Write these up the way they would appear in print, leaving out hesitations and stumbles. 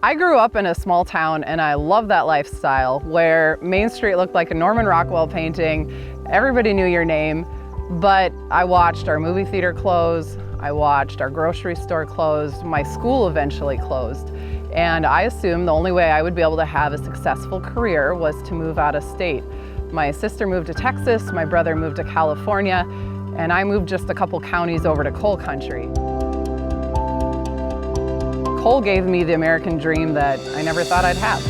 I grew up in a small town and I love that lifestyle where Main Street looked like a Norman Rockwell painting, everybody knew your name, but I watched our movie theater close, I watched our grocery store close, my school eventually closed, and I assumed the only way I would be able to have a successful career was to move out of state. My sister moved to Texas, my brother moved to California, and I moved just a couple counties over to coal country. Coal gave me the American dream that I never thought I'd have.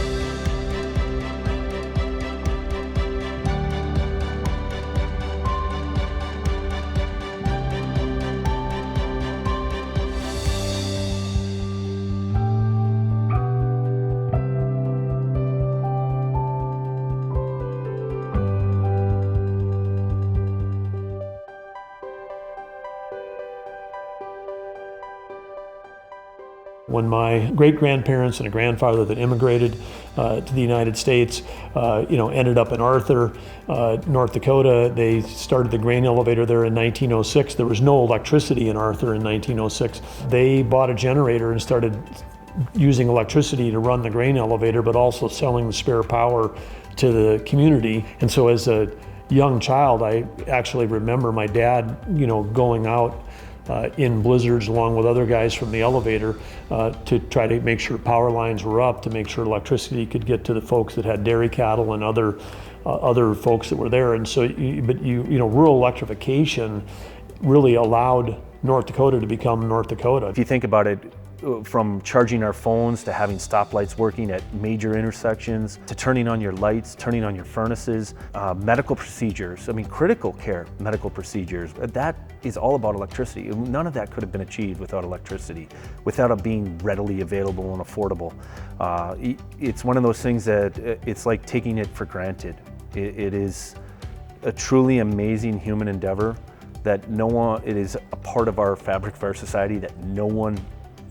When my great-grandparents and a grandfather that immigrated to the United States, ended up in Arthur, North Dakota, they started the grain elevator there in 1906. There was no electricity in Arthur in 1906. They bought a generator and started using electricity to run the grain elevator, but also selling the spare power to the community. And so as a young child, I actually remember my dad, going out in blizzards along with other guys from the elevator to try to make sure power lines were up, to make sure electricity could get to the folks that had dairy cattle and other folks that were there. And so, rural electrification really allowed North Dakota to become North Dakota. If you think about it, from charging our phones to having stoplights working at major intersections, to turning on your lights, turning on your furnaces, medical procedures, critical care medical procedures, that is all about electricity. None of that could have been achieved without electricity, without it being readily available and affordable. It's one of those things that it's like taking it for granted. It is a truly amazing human endeavor that it is a part of our fabric of our society that no one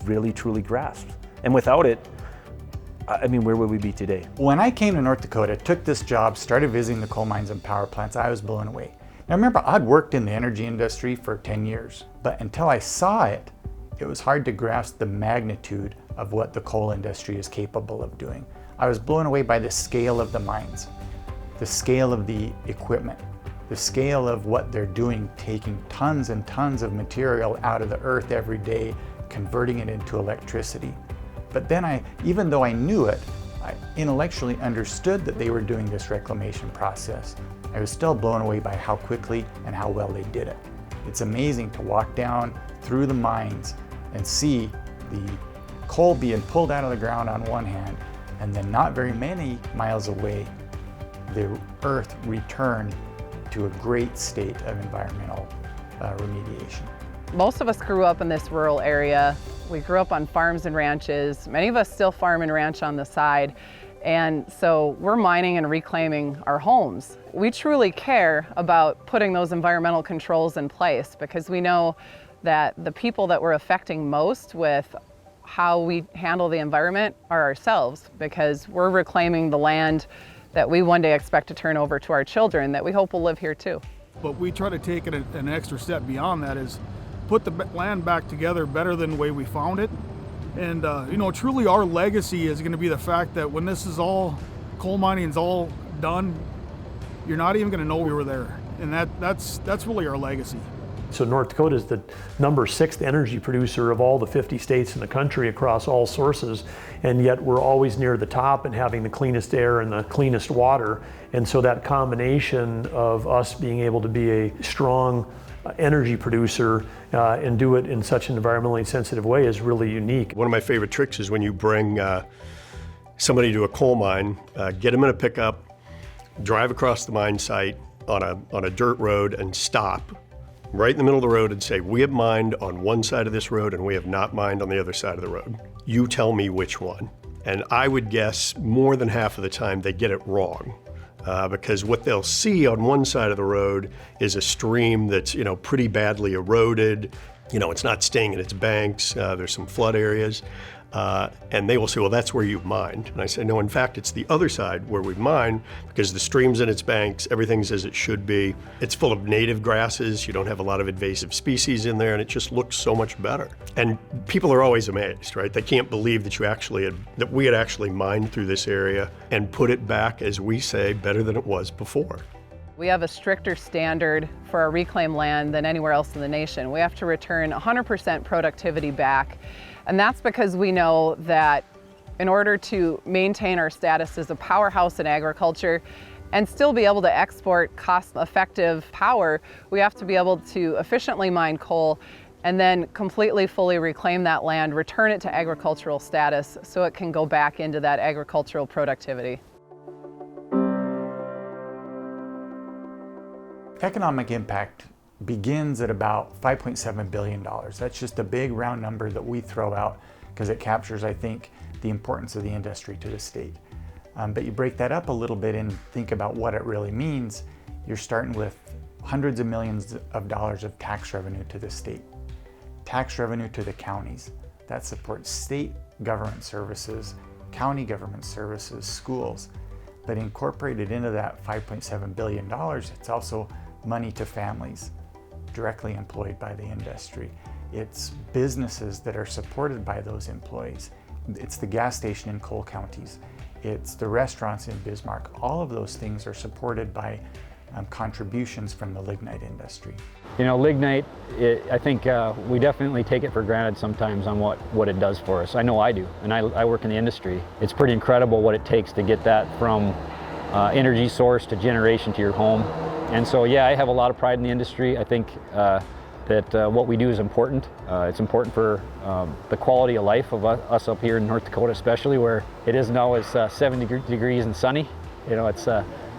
really truly grasps. And without it, where would we be today? When I came to North Dakota, took this job, started visiting the coal mines and power plants, I was blown away. Now remember, I'd worked in the energy industry for 10 years, but until I saw it, it was hard to grasp the magnitude of what the coal industry is capable of doing. I was blown away by the scale of the mines, the scale of the equipment, the scale of what they're doing, taking tons and tons of material out of the earth every day, converting it into electricity. But then even though I knew it, I intellectually understood that they were doing this reclamation process. I was still blown away by how quickly and how well they did it. It's amazing to walk down through the mines and see the coal being pulled out of the ground on one hand, and then not very many miles away, the earth returned to a great state of environmental remediation. Most of us grew up in this rural area. We grew up on farms and ranches. Many of us still farm and ranch on the side. And so we're mining and reclaiming our homes. We truly care about putting those environmental controls in place because we know that the people that we're affecting most with how we handle the environment are ourselves, because we're reclaiming the land that we one day expect to turn over to our children that we hope will live here too. But we try to take it an extra step beyond that, is put the land back together better than the way we found it. And truly our legacy is going to be the fact that when this is all, coal mining is all done, you're not even going to know we were there. And that's really our legacy. So North Dakota is the number 6th energy producer of all the 50 states in the country across all sources, and yet we're always near the top and having the cleanest air and the cleanest water. And so that combination of us being able to be a strong energy producer and do it in such an environmentally sensitive way is really unique. One of my favorite tricks is when you bring somebody to a coal mine, get them in a pickup, drive across the mine site on a dirt road and stop right in the middle of the road and say, we have mined on one side of this road and we have not mined on the other side of the road. You tell me which one. And I would guess more than half of the time they get it wrong. Because what they'll see on one side of the road is a stream that's, pretty badly eroded. It's not staying in its banks. There's some flood areas. And they will say, well, that's where you've mined. And I say, no, in fact, it's the other side where we've mined, because the stream's in its banks, everything's as it should be. It's full of native grasses, you don't have a lot of invasive species in there, and it just looks so much better. And people are always amazed, right? They can't believe that we had actually mined through this area and put it back, as we say, better than it was before. We have a stricter standard for our reclaimed land than anywhere else in the nation. We have to return 100% productivity back. And that's because we know that in order to maintain our status as a powerhouse in agriculture and still be able to export cost-effective power, we have to be able to efficiently mine coal and then completely, fully reclaim that land, return it to agricultural status so it can go back into that agricultural productivity. Economic impact begins at about $5.7 billion. That's just a big round number that we throw out because it captures, I think, the importance of the industry to the state. But you break that up a little bit and think about what it really means. You're starting with hundreds of millions of dollars of tax revenue to the state, tax revenue to the counties. That supports state government services, county government services, schools. But incorporated into that $5.7 billion, it's also money to families directly employed by the industry. It's businesses that are supported by those employees. It's the gas station in coal counties. It's the restaurants in Bismarck. All of those things are supported by contributions from the lignite industry. You know, lignite, I think we definitely take it for granted sometimes on what it does for us. I know I do, and I work in the industry. It's pretty incredible what it takes to get that from energy source to generation to your home. And so, yeah, I have a lot of pride in the industry. I think that what we do is important. It's important for the quality of life of us up here in North Dakota, especially where it isn't always 70 degrees and sunny. You know, it's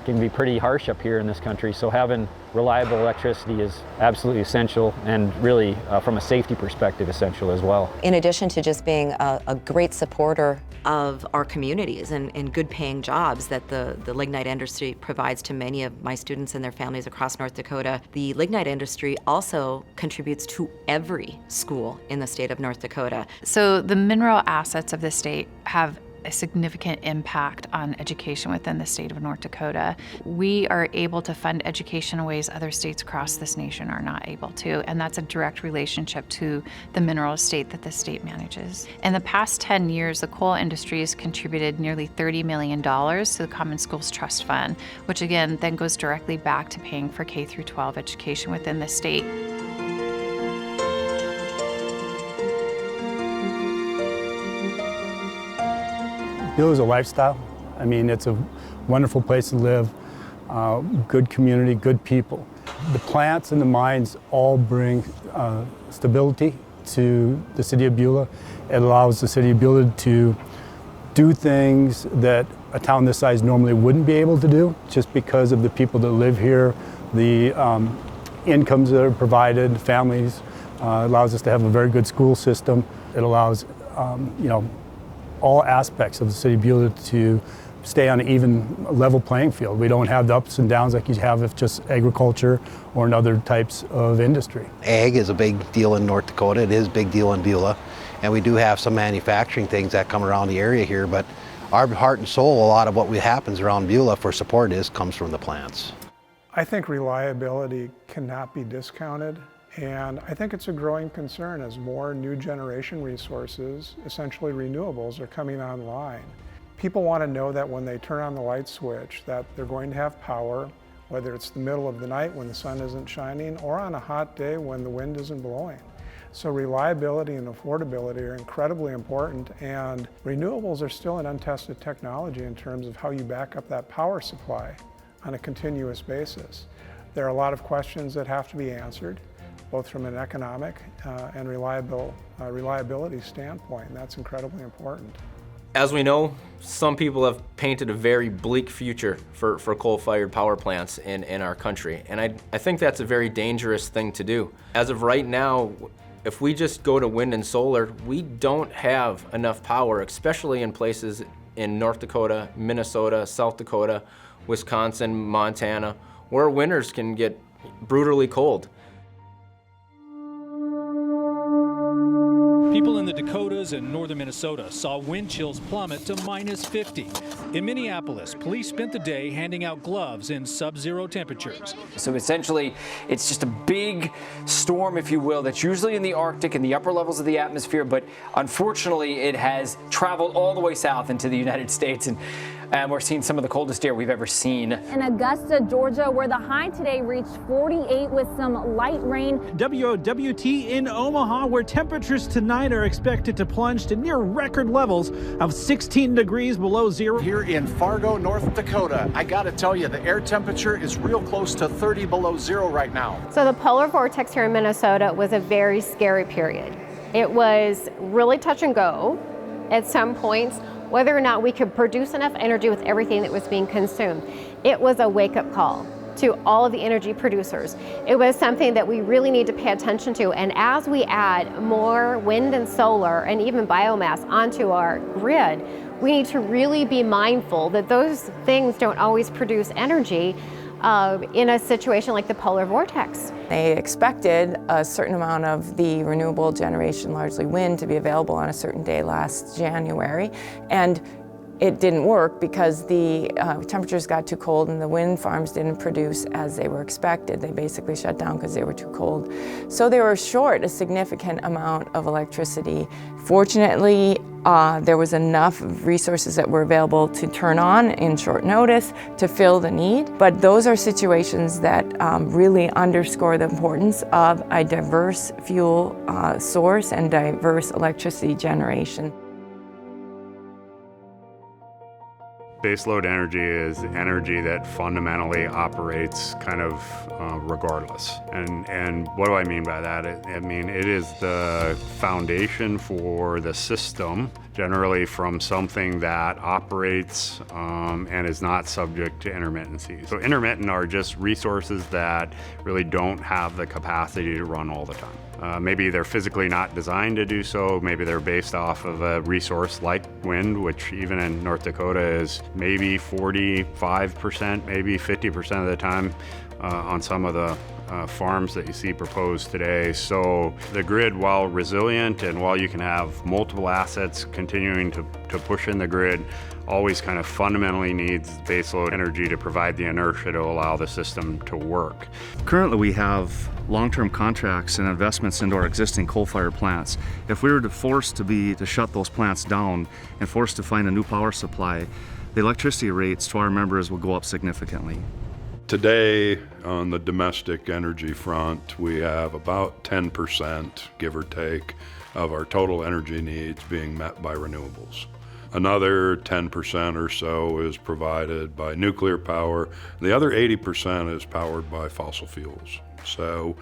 can be pretty harsh up here in this country. So having reliable electricity is absolutely essential, and really from a safety perspective essential as well. In addition to just being a great supporter of our communities and good paying jobs that the lignite industry provides to many of my students and their families across North Dakota, the lignite industry also contributes to every school in the state of North Dakota. So the mineral assets of the state have a significant impact on education within the state of North Dakota. We are able to fund education in ways other states across this nation are not able to, and that's a direct relationship to the mineral estate that the state manages. In the past 10 years, the coal industry has contributed nearly $30 million to the Common Schools Trust Fund, which again then goes directly back to paying for K-12 education within the state. Beulah is a lifestyle. I mean, it's a wonderful place to live, good community, good people. The plants and the mines all bring stability to the city of Beulah. It allows the city of Beulah to do things that a town this size normally wouldn't be able to do, just because of the people that live here, the incomes that are provided, families. It allows us to have a very good school system. It allows, all aspects of the city of Beulah to stay on an even level playing field. We don't have the ups and downs like you have if just agriculture or in other types of industry. Ag is a big deal in North Dakota. It is a big deal in Beulah. And we do have some manufacturing things that come around the area here, but our heart and soul, a lot of what happens around Beulah for support comes from the plants. I think reliability cannot be discounted. And I think it's a growing concern as more new generation resources, essentially renewables, are coming online. People want to know that when they turn on the light switch that they're going to have power, whether it's the middle of the night when the sun isn't shining or on a hot day when the wind isn't blowing. So reliability and affordability are incredibly important, and renewables are still an untested technology in terms of how you back up that power supply on a continuous basis. There are a lot of questions that have to be answered, both from an economic and reliability standpoint, and that's incredibly important. As we know, some people have painted a very bleak future for coal-fired power plants in our country, and I think that's a very dangerous thing to do. As of right now, if we just go to wind and solar, we don't have enough power, especially in places in North Dakota, Minnesota, South Dakota, Wisconsin, Montana, where winters can get brutally cold. People in the Dakotas and northern Minnesota saw wind chills plummet to -50. In Minneapolis, police spent the day handing out gloves in sub-zero temperatures. So essentially, it's just a big storm, if you will, that's usually in the Arctic and the upper levels of the atmosphere, but unfortunately it has traveled all the way south into the United States, and we're seeing some of the coldest air we've ever seen. In Augusta, Georgia, where the high today reached 48 with some light rain. WOWT in Omaha, where temperatures tonight are expected to plunge to near record levels of 16 degrees below zero. Here in Fargo, North Dakota, I gotta tell you, the air temperature is real close to 30 below zero right now. So the polar vortex here in Minnesota was a very scary period. It was really touch and go at some points, whether or not we could produce enough energy with everything that was being consumed. It was a wake-up call to all of the energy producers. It was something that we really need to pay attention to, and as we add more wind and solar and even biomass onto our grid, we need to really be mindful that those things don't always produce energy in a situation like the polar vortex. They expected a certain amount of the renewable generation, largely wind, to be available on a certain day last January, and it didn't work because the temperatures got too cold and the wind farms didn't produce as they were expected. They basically shut down because they were too cold. So they were short a significant amount of electricity. Fortunately, there was enough resources that were available to turn on in short notice to fill the need. But those are situations that really underscore the importance of a diverse fuel source and diverse electricity generation. Baseload energy is energy that fundamentally operates kind of regardless. And what do I mean by that? I mean, it is the foundation for the system, generally from something that operates and is not subject to intermittency. So intermittent are just resources that really don't have the capacity to run all the time. Maybe they're physically not designed to do so. Maybe they're based off of a resource like wind, which even in North Dakota is maybe 45%, maybe 50% of the time on some of the farms that you see proposed today. So the grid, while resilient and while you can have multiple assets continuing to push in the grid, always kind of fundamentally needs baseload energy to provide the inertia to allow the system to work. Currently we have long-term contracts and investments into our existing coal-fired plants. If we were forced to shut those plants down and forced to find a new power supply, the electricity rates to our members will go up significantly. Today, on the domestic energy front, we have about 10%, give or take, of our total energy needs being met by renewables. Another 10% or so is provided by nuclear power. The other 80% is powered by fossil fuels. So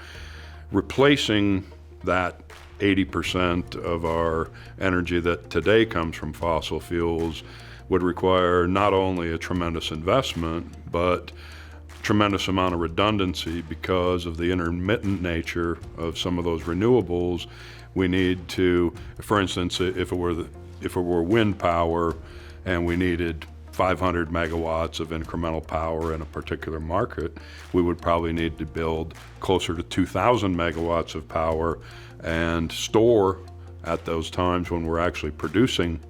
replacing that 80% of our energy that today comes from fossil fuels would require not only a tremendous investment, but tremendous amount of redundancy because of the intermittent nature of some of those renewables. We need to, for instance, if it were wind power and we needed 500 megawatts of incremental power in a particular market, we would probably need to build closer to 2,000 megawatts of power and store at those times when we're actually producing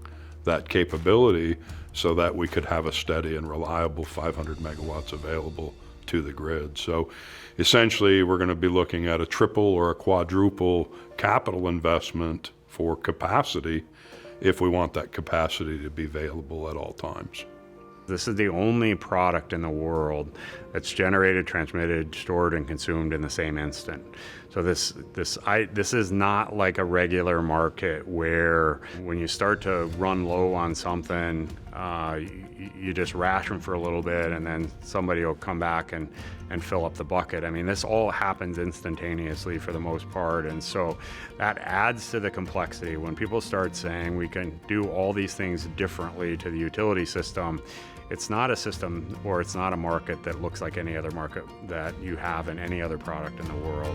that capability so that we could have a steady and reliable 500 megawatts available to the grid. So essentially we're going to be looking at a triple or a quadruple capital investment for capacity if we want that capacity to be available at all times. This is the only product in the world that's generated, transmitted, stored, and consumed in the same instant. So this is not like a regular market where when you start to run low on something, you just ration for a little bit and then somebody will come back and fill up the bucket. I mean, this all happens instantaneously for the most part, and so that adds to the complexity. When people start saying we can do all these things differently to the utility system, it's not a system or it's not a market that looks like any other market that you have in any other product in the world.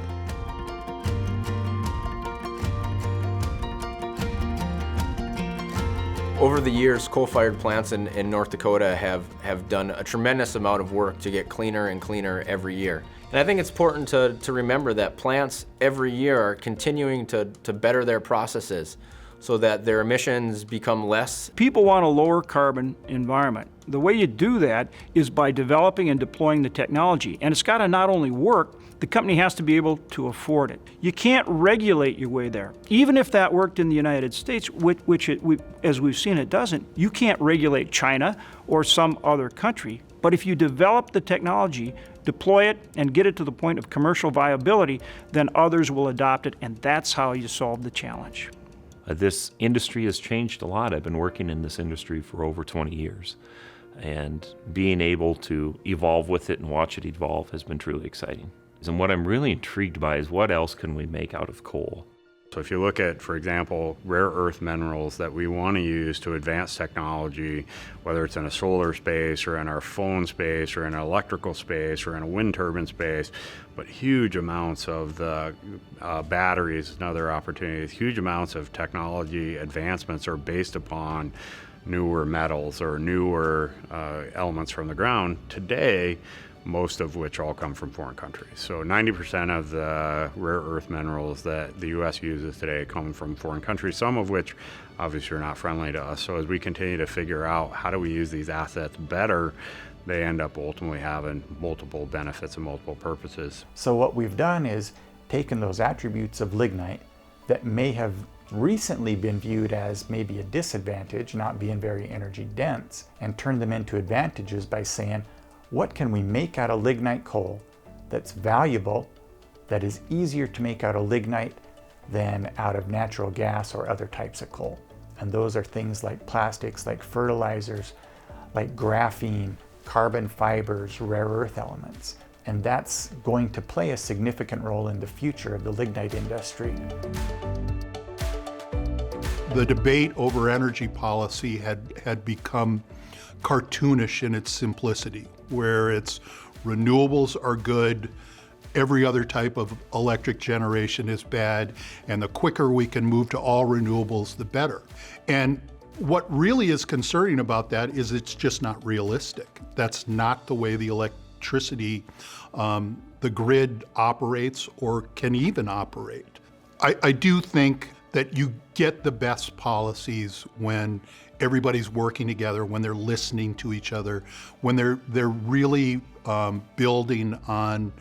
Over the years, coal-fired plants in North Dakota have done a tremendous amount of work to get cleaner and cleaner every year. And I think it's important to remember that plants every year are continuing to better their processes so that their emissions become less. People want a lower carbon environment. The way you do that is by developing and deploying the technology. And it's got to not only work, the company has to be able to afford it. You can't regulate your way there. Even if that worked in the United States, which as we've seen it doesn't, you can't regulate China or some other country. But if you develop the technology, deploy it, and get it to the point of commercial viability, then others will adopt it, and that's how you solve the challenge. This industry has changed a lot. I've been working in this industry for over 20 years, and being able to evolve with it and watch it evolve has been truly exciting. And what I'm really intrigued by is what else can we make out of coal? So if you look at, for example, rare earth minerals that we want to use to advance technology, whether it's in a solar space or in our phone space or in an electrical space or in a wind turbine space, but huge amounts of the batteries and other opportunities, huge amounts of technology advancements are based upon newer metals or newer elements from the ground today, most of which all come from foreign countries. So 90% of the rare earth minerals that the U.S. uses today come from foreign countries, some of which obviously are not friendly to us. So as we continue to figure out how do we use these assets better, they end up ultimately having multiple benefits and multiple purposes. So what we've done is taken those attributes of lignite that may have recently been viewed as maybe a disadvantage, not being very energy dense, and turned them into advantages by saying, what can we make out of lignite coal that's valuable, that is easier to make out of lignite than out of natural gas or other types of coal? And those are things like plastics, like fertilizers, like graphene, carbon fibers, rare earth elements. And that's going to play a significant role in the future of the lignite industry. The debate over energy policy had become cartoonish in its simplicity, where it's renewables are good, every other type of electric generation is bad, and the quicker we can move to all renewables, the better. And what really is concerning about that is it's just not realistic. That's not the way the electricity, the grid operates or can even operate. I do think that you get the best policies when everybody's working together, when they're listening to each other, when they're really building on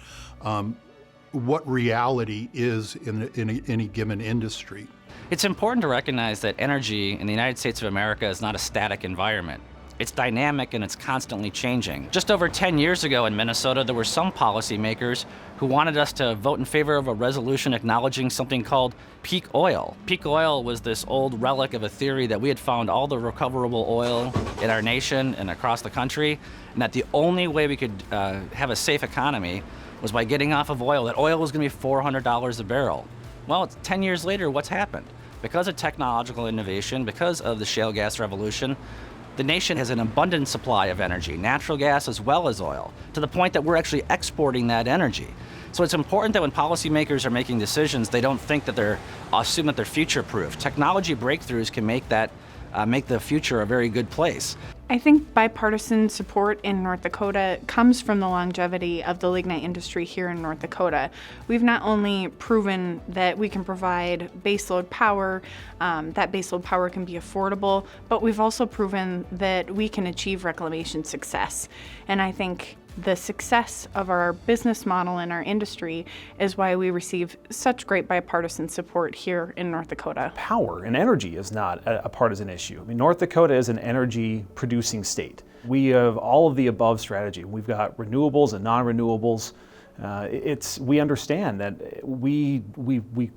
what reality is in any given industry. It's important to recognize that energy in the United States of America is not a static environment. It's dynamic and it's constantly changing. Just over 10 years ago in Minnesota, there were some policymakers who wanted us to vote in favor of a resolution acknowledging something called peak oil. Peak oil was this old relic of a theory that we had found all the recoverable oil in our nation and across the country, and that the only way we could have a safe economy was by getting off of oil, that oil was going to be $400 a barrel. Well, 10 years later, what's happened? Because of technological innovation, because of the shale gas revolution, the nation has an abundant supply of energy, natural gas as well as oil, to the point that we're actually exporting that energy. So it's important that when policymakers are making decisions, they don't think that assume that they're future-proof. Technology breakthroughs can make the future a very good place. I think bipartisan support in North Dakota comes from the longevity of the lignite industry here in North Dakota. We've not only proven that we can provide baseload power, that baseload power can be affordable, but we've also proven that we can achieve reclamation success. And I think the success of our business model and our industry is why we receive such great bipartisan support here in North Dakota. Power and energy is not a partisan issue. I mean, North Dakota is an energy producing state. We have all of the above strategy. We've got renewables and non-renewables. We understand that we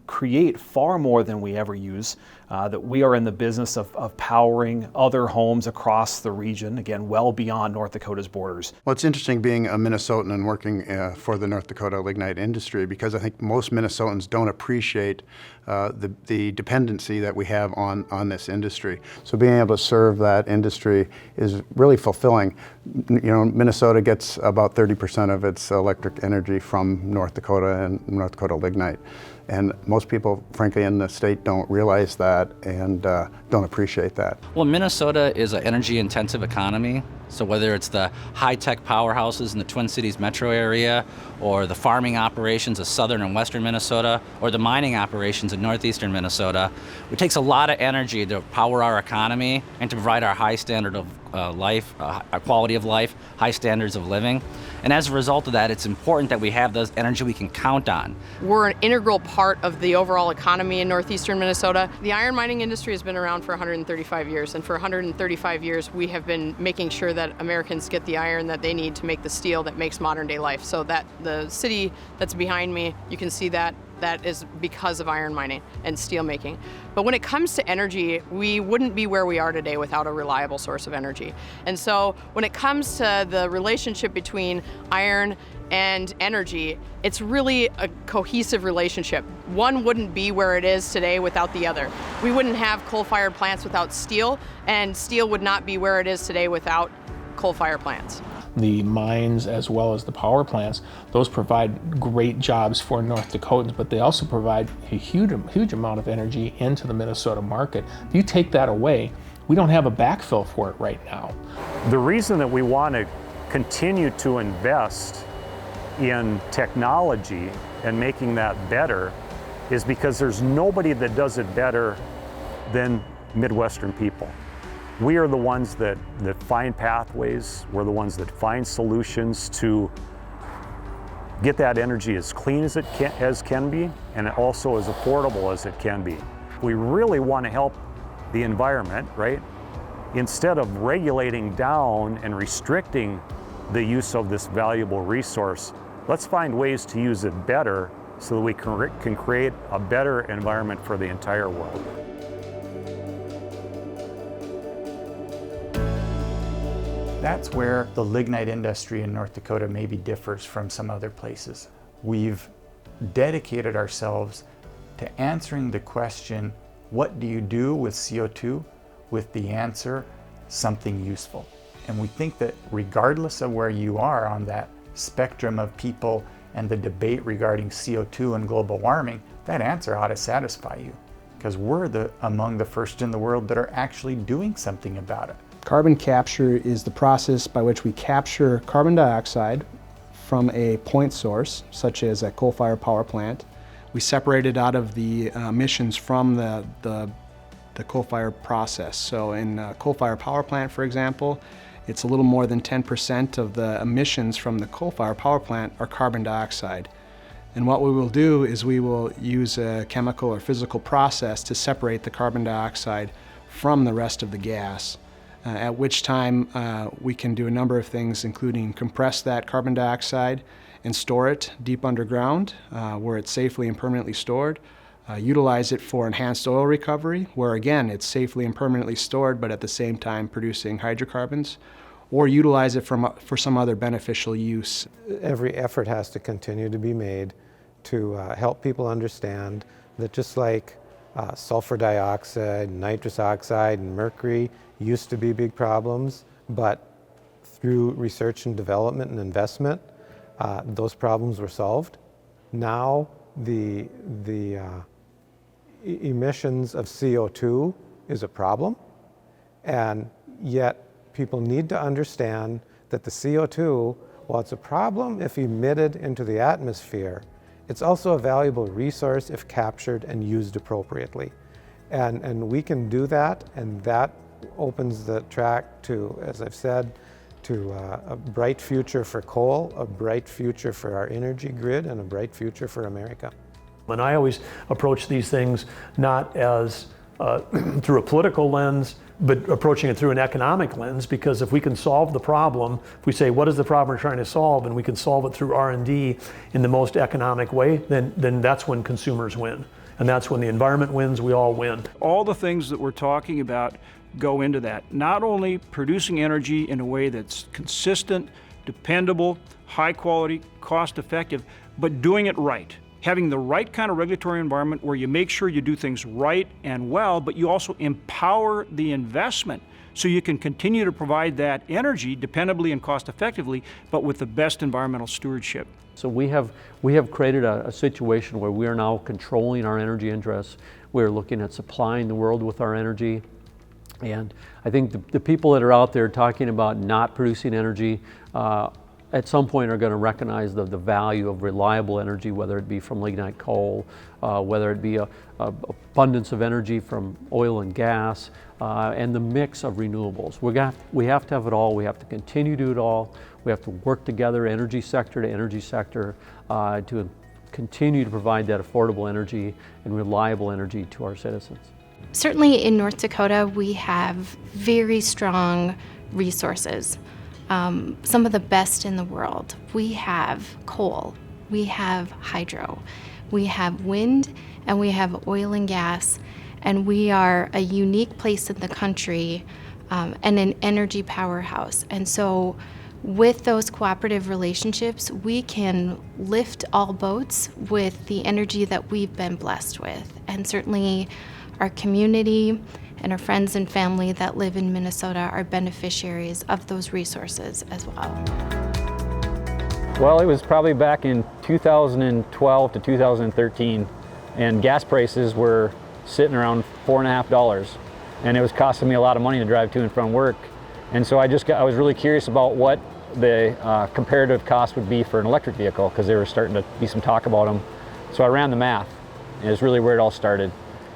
create far more than we ever use, that we are in the business of powering other homes across the region, again, well beyond North Dakota's borders. Well, it's interesting being a Minnesotan and working for the North Dakota lignite industry, because I think most Minnesotans don't appreciate the dependency that we have on this industry. So being able to serve that industry is really fulfilling. You know, Minnesota gets about 30% of its electric energy from North Dakota and North Dakota lignite. And most people, frankly, in the state don't realize that and don't appreciate that. Well, Minnesota is an energy-intensive economy. So whether it's the high-tech powerhouses in the Twin Cities metro area, or the farming operations of southern and western Minnesota, or the mining operations in northeastern Minnesota, it takes a lot of energy to power our economy and to provide our high standard of life, our quality of life, high standards of living. And as a result of that, it's important that we have those energy we can count on. We're an integral part of the overall economy in northeastern Minnesota. The iron mining industry has been around for 135 years, and for 135 years we have been making sure that Americans get the iron that they need to make the steel that makes modern day life. So that the city that's behind me, you can see that is because of iron mining and steel making. But when it comes to energy, we wouldn't be where we are today without a reliable source of energy. And so when it comes to the relationship between iron and energy, it's really a cohesive relationship. One wouldn't be where it is today without the other. We wouldn't have coal-fired plants without steel, and steel would not be where it is today without coal-fired plants. The mines as well as the power plants, those provide great jobs for North Dakotans, but they also provide a huge amount of energy into the Minnesota market. If you take that away, we don't have a backfill for it right now. The reason that we want to continue to invest in technology and making that better is because there's nobody that does it better than Midwestern people. We are the ones that find pathways, we're the ones that find solutions to get that energy as clean as it can be, and also as affordable as it can be. We really want to help the environment, right? Instead of regulating down and restricting the use of this valuable resource, let's find ways to use it better so that we can create a better environment for the entire world. That's where the lignite industry in North Dakota maybe differs from some other places. We've dedicated ourselves to answering the question, what do you do with CO2? With the answer, something useful. And we think that regardless of where you are on that spectrum of people and the debate regarding CO2 and global warming, that answer ought to satisfy you, because we're among the first in the world that are actually doing something about it. Carbon capture is the process by which we capture carbon dioxide from a point source, such as a coal-fired power plant. We separate it out of the emissions from the coal-fired process. So in a coal-fired power plant, for example, it's a little more than 10% of the emissions from the coal-fired power plant are carbon dioxide. And what we will do is we will use a chemical or physical process to separate the carbon dioxide from the rest of the gas. At which time we can do a number of things, including compress that carbon dioxide and store it deep underground where it's safely and permanently stored. Utilize it for enhanced oil recovery, where again it's safely and permanently stored but at the same time producing hydrocarbons, or utilize it for some other beneficial use. Every effort has to continue to be made to help people understand that just like sulfur dioxide, nitrous oxide, and mercury used to be big problems, but through research and development and investment, those problems were solved. Now the emissions of CO2 is a problem, and yet people need to understand that the CO2, while it's a problem if emitted into the atmosphere, it's also a valuable resource if captured and used appropriately. And we can do that, and that opens the track to, as I've said, to a bright future for coal, a bright future for our energy grid, and a bright future for America. And I always approach these things not as through a political lens, but approaching it through an economic lens, because if we can solve the problem, if we say, what is the problem we're trying to solve, and we can solve it through R&D in the most economic way, then that's when consumers win. And that's when the environment wins, we all win. All the things that we're talking about go into that. Not only producing energy in a way that's consistent, dependable, high quality, cost effective, but doing it right. Having the right kind of regulatory environment where you make sure you do things right and well, but you also empower the investment so you can continue to provide that energy dependably and cost effectively, but with the best environmental stewardship. So we have created a situation where we are now controlling our energy interests. We're looking at supplying the world with our energy. And I think the people that are out there talking about not producing energy at some point are going to recognize the value of reliable energy, whether it be from lignite coal, whether it be a abundance of energy from oil and gas, and the mix of renewables. We have to have it all. We have to continue to do it all. We have to work together, energy sector to energy sector, to continue to provide that affordable energy and reliable energy to our citizens. Certainly in North Dakota, we have very strong resources, some of the best in the world. We have coal, we have hydro, we have wind, and we have oil and gas, and we are a unique place in the country and an energy powerhouse. And so with those cooperative relationships, we can lift all boats with the energy that we've been blessed with. And certainly our community and our friends and family that live in Minnesota are beneficiaries of those resources as well. Well, it was probably back in 2012 to 2013, and gas prices were sitting around $4.50, and it was costing me a lot of money to drive to and from work. And so I was really curious about what the comparative cost would be for an electric vehicle, because there was starting to be some talk about them. So I ran the math, and it's really where it all started.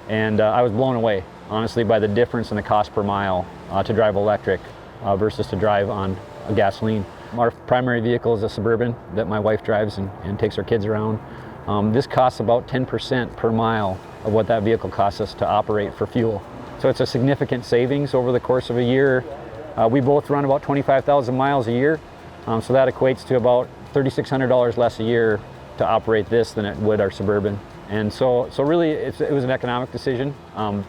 And I was blown away, honestly, by the difference in the cost per mile to drive electric versus to drive on a gasoline. Our primary vehicle is a Suburban that my wife drives and takes our kids around. This costs about 10% per mile of what that vehicle costs us to operate for fuel. So it's a significant savings over the course of a year. We both run about 25,000 miles a year, so that equates to about $3,600 less a year to operate this than it would our Suburban. And so really it was an economic decision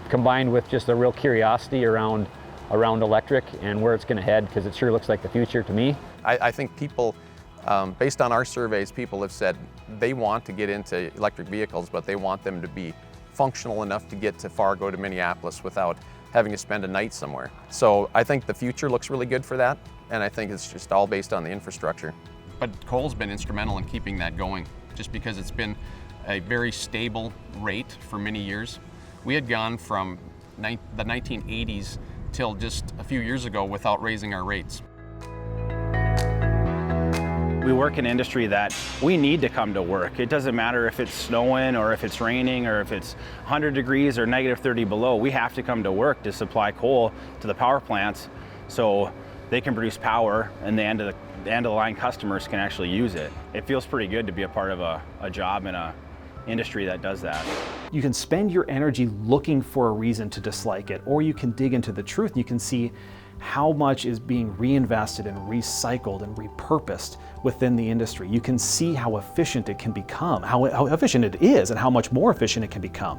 combined with just a real curiosity around electric and where it's going to head, because it sure looks like the future to me. I think people, based on our surveys, people have said they want to get into electric vehicles, but they want them to be functional enough to get to Fargo to Minneapolis without having to spend a night somewhere. So I think the future looks really good for that, and I think it's just all based on the infrastructure. But coal's been instrumental in keeping that going, just because it's been a very stable rate for many years. We had gone from the 1980s till just a few years ago without raising our rates. We work in an industry that we need to come to work. It doesn't matter if it's snowing or if it's raining or if it's 100 degrees or -30 below. We have to come to work to supply coal to the power plants so they can produce power, and the end of the line customers can actually use it. It feels pretty good to be a part of a job in a industry that does that. You can spend your energy looking for a reason to dislike it, or you can dig into the truth and you can see how much is being reinvested and recycled and repurposed within the industry. You can see how efficient it can become, how efficient it is, and how much more efficient it can become.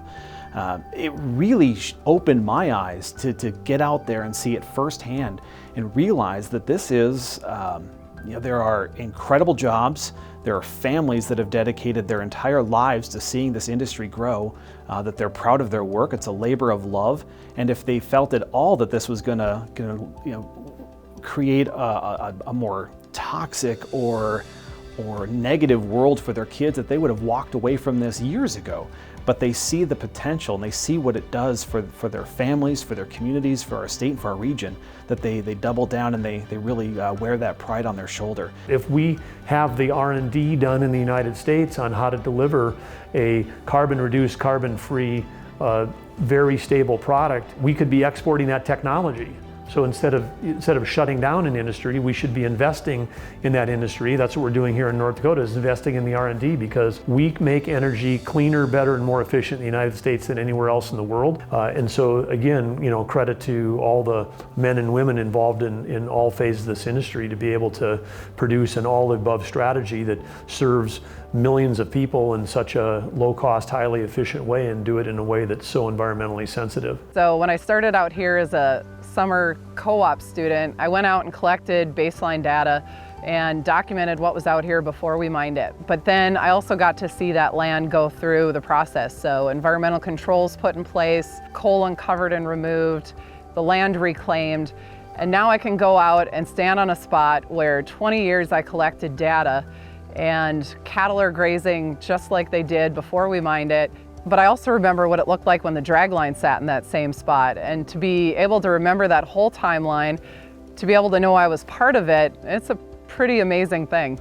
It really opened my eyes to get out there and see it firsthand and realize that this is, there are incredible jobs. There are families that have dedicated their entire lives to seeing this industry grow, that they're proud of their work. It's a labor of love. And if they felt at all that this was gonna create a more toxic or negative world for their kids, that they would have walked away from this years ago. But they see the potential and they see what it does for their families, for their communities, for our state, and for our region, that they double down and they really wear that pride on their shoulder. If we have the R&D done in the United States on how to deliver a carbon-reduced, carbon-free, very stable product, we could be exporting that technology. So instead of shutting down an industry, we should be investing in that industry. That's what we're doing here in North Dakota, is investing in the R&D, because we make energy cleaner, better, and more efficient in the United States than anywhere else in the world. And so again, credit to all the men and women involved in all phases of this industry to be able to produce an all-of-the-above strategy that serves millions of people in such a low-cost, highly efficient way, and do it in a way that's so environmentally sensitive. So when I started out here as a summer co-op student, I went out and collected baseline data and documented what was out here before we mined it. But then I also got to see that land go through the process. So environmental controls put in place, coal uncovered and removed, the land reclaimed, and now I can go out and stand on a spot where 20 years I collected data and cattle are grazing just like they did before we mined it, But I also remember what it looked like when the dragline sat in that same spot, and to be able to remember that whole timeline, to be able to know I was part of it, it's a pretty amazing thing.